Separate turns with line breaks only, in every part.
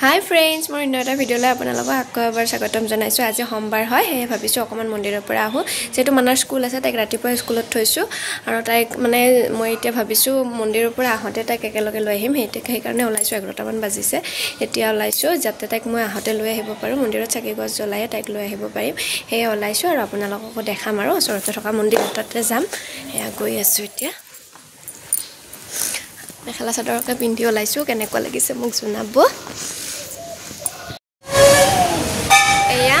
Hi friends, মই নটা ভিডিঅ'লৈ আপোনালোকক আকৌ এবাৰ স্বাগতম জনাইছো। আজি সোমবাৰ হয়, হে ভাবিছো অকমান মন্দিৰৰ পৰা আহো। যেটো মানাৰ স্কুল আছে তাক ৰাতিপুৱা স্কুলত থৈছো আৰু তাইক মানে মই এতিয়া ভাবিছো মন্দিৰৰ পৰা আহোতে তাইক একেলগে লৈ আহিম। সেইকাৰণে ওলাইছো 11টা মান বাজিছে। এতিয়া ওলাইছো যাতে তাইক মই আহোতে লৈ আহিব পাৰো। মন্দিৰত চাকি গছ জ্বলাই তাইক লৈ আহিব পাৰিম। হে ওলাইছো আৰু আপোনালোকক দেখাম আৰু ওচৰতে থকা মন্দিৰ এটাতে যাম। হেয়া গৈ আছো এতিয়া। মেখেলা চাদৰকে পিন্ধি ওলাইছো কেনেকুৱা লাগিছে মোক জনাব।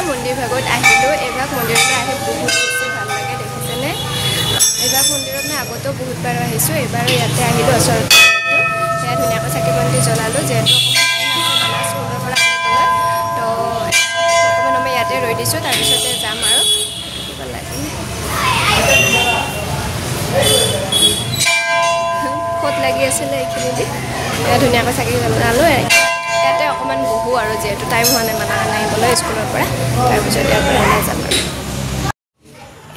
মন্দিৰ ভাগত আহিলো এবাক মন্দিৰলৈ আহি বহুত বেছি ভাল লাগে দেখিছেনে এবাক মন্দিৰত মই আগতেও বহুত বাৰ আহিছো এবাৰো ইয়াতে আহিলো ওচৰতে সেয়া ধুনীয়াকৈ চাকি বন্তি জ্বলালো যেহেতু অকণমান স্কুলৰ পৰা আহিবলৈ তো অকণমান আমি ইয়াতে ৰৈ দিছোঁ তাৰপিছতে যাম আৰু ক'ত লাগি আছিলে এইখিনি দি ধুনীয়াকৈ চাকি জ্বলালো ইয়াতে অকণমান বহু আৰু যেহেতু টাইম হোৱা নাই মানা আহিবলৈ স্কুলৰ পৰা তাৰপিছত ইয়াৰ পৰা ওলাই যাম আৰু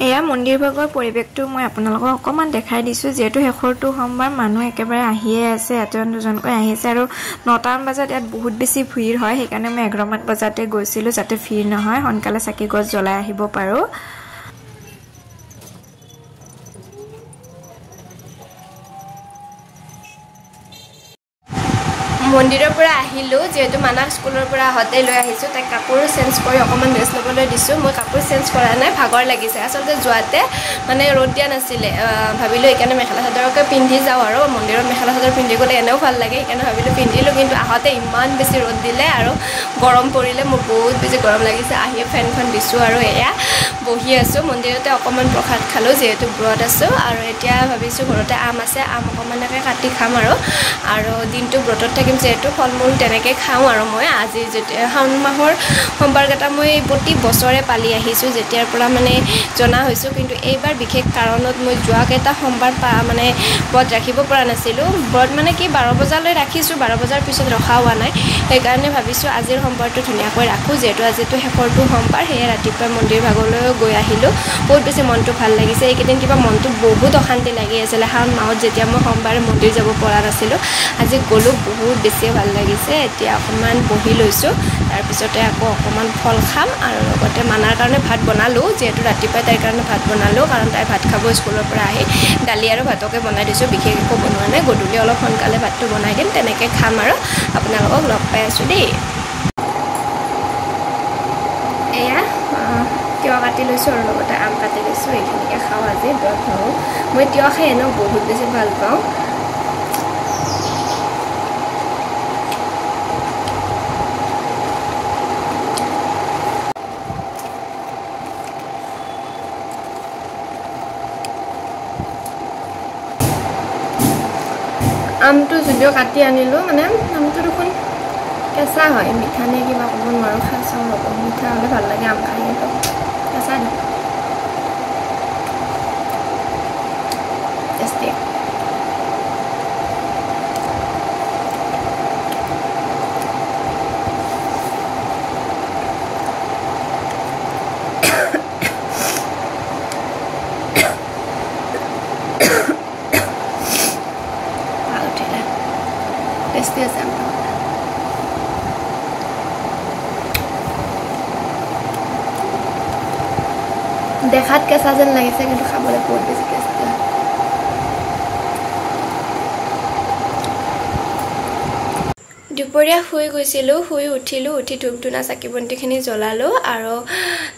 এয়া মন্দিৰ ভাগৰ পৰিৱেশটো মই আপোনালোকক অকণমান দেখাই দিছোঁ যেহেতু শেষৰটো সোমবাৰ মানুহ একেবাৰে আহিয়ে আছে এজন দুজনকৈ আহিছে আৰু 9টা বজাত ইয়াত বহুত বেছি ভিৰ হয় সেইকাৰণে মই 11 মান বজাতে গৈছিলোঁ যাতে ভিৰ নহয় সোনকালে চাকি গছ জ্বলাই আহিব পাৰোঁ মন্দিৰৰ পৰা আহিলো যেহেতু মানাক স্কুলৰ পৰা হতে লৈ আহিছো তাক কাপোৰ চেঞ্জ কৰি অকমান ৰেষ্ট লবলৈ দিছো মই কাপোৰ চেঞ্জ কৰা নাই ভাগৰ লাগিছে আসলতে যোৱাতে মানে ৰ'দ দিয়া নাছিলে ভাবিলো একানে মেখেলা চাদৰকে পিন্ধি যাও আৰু মন্দিৰত মেখেলা চাদৰ পিন্ধি গলে এনেও ভাল লাগে একানে ভাবিলো পিন্ধিলো কিন্তু আহতে ইমান বেছি ৰ'দ দিলে আৰু গৰম পৰিলে মোৰ বহুত বেছি গৰম লাগিছে আহি ফেনখন দিছো আৰু এয়া বহি আছো মন্দিৰতে অকমান প্ৰসাদ খালো যেহেতু ব্ৰত আছো আৰু এতিয়া ভাবিছো ঘৰতে আম আছে আম অকমানকে কাটি খাম আৰু দিনটো ব্ৰতত থাকিম যেহেতু ফলমূল তেনেকৈ খাওঁ আৰু মই আজি যেতিয়া শাওণ মাহৰ সোমবাৰকেইটা মই প্ৰতি বছৰে পালি আহিছোঁ যেতিয়াৰ পৰা মানে জনা হৈছোঁ কিন্তু এইবাৰ বিশেষ কাৰণত মই যোৱাকেইটা সোমবাৰ মানে ব্ৰত ৰাখিব পৰা নাছিলোঁ ব্ৰত মানে কি 12 বজালৈ ৰাখিছোঁ 12 বজাৰ পিছত ৰখা হোৱা নাই সেইকাৰণে ভাবিছোঁ আজিৰ সোমবাৰটো ধুনীয়াকৈ ৰাখোঁ যিহেতু আজিতো শেষৰটো সোমবাৰ সেয়ে ৰাতিপুৱা মন্দিৰ ভাগলৈ গৈ আহিলোঁ বহুত বেছি মনটো ভাল লাগিছে এইকেইদিন কিবা মনটো বহুত অশান্তি লাগি আছিলে শাওণ মাহত যেতিয়া মই সোমবাৰে মন্দিৰ যাব পৰা নাছিলোঁ আজি গ'লোঁ বহুত বেছি ভাল লাগিছে এতিয়া অকমান বহি লৈছো তাৰ পিছতে আকৌ অকমান ফল খাম আৰু লগতে মানাৰ কাৰণে ভাত বনালো যেহেতু ৰাতিপুৱা তাইৰ কাৰণে ভাত বনালো কাৰণ তাই ভাত খাব স্কুলৰ পৰা আহি দালি আৰু ভাতকে বনাই দিছো বিশেষ একো বনোৱা নাই গধূলি অলপ সোনকালে ভাতটো বনাই দিম তেনেকৈ খাম আৰু আপোনালোকক লগ পাই আছো দেই এয়া তিয়হ কাটি লৈছো আৰু লগতে আম কাটি লৈছো এইখিনিকে খাওঁ আজি ব্ৰত খাওঁ মই তিয়হ খাই এনেও বহুত বেছি ভাল পাওঁ আমটো যদিও কাটি আনিলো মানে আমটো দেখোন কেঁচা হয় মিঠা নে কিবা ক'ব নোৱাৰো খাইছাও হ'ব মিঠা হ'লে ভাল লাগে আম খাই কিন্তু কেঁচা দিওঁ টেষ্টি টেষ্টি আছে দেখাত কেঁচা যেন লাগিছে কিন্তু খাবলৈ বহুত বেছি টেষ্টি দুপৰীয়া শুই গৈছিলোঁ শুই উঠিলোঁ উঠি ধূপ ধূনা চাকি বন্তিখিনি জ্বলালোঁ আৰু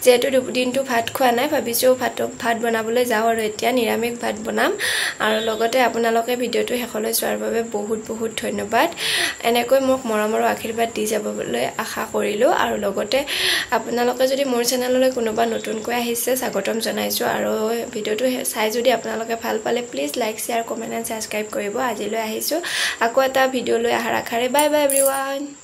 যেহেতু দিনটো ভাত খোৱা নাই ভাবিছোঁ ভাত বনাবলৈ যাওঁ আৰু এতিয়া নিৰামিষ ভাত বনাম আৰু লগতে আপোনালোকে ভিডিঅ'টো শেষলৈ চোৱাৰ বাবে বহুত বহুত ধন্যবাদ এনেকৈ মোক মৰমৰ আশীৰ্বাদ দি যাবলৈ আশা কৰিলোঁ আৰু লগতে আপোনালোকে যদি মোৰ চেনেললৈ কোনোবা নতুনকৈ আহিছে স্বাগতম জনাইছোঁ আৰু ভিডিঅ'টো চাই যদি আপোনালোকে ভাল পালে please like share comment and subscribe কৰিব আজিলৈ আহিছোঁ আকৌ এটা ভিডিঅ'লৈ অহাৰ আশাৰে বাই বাই everyone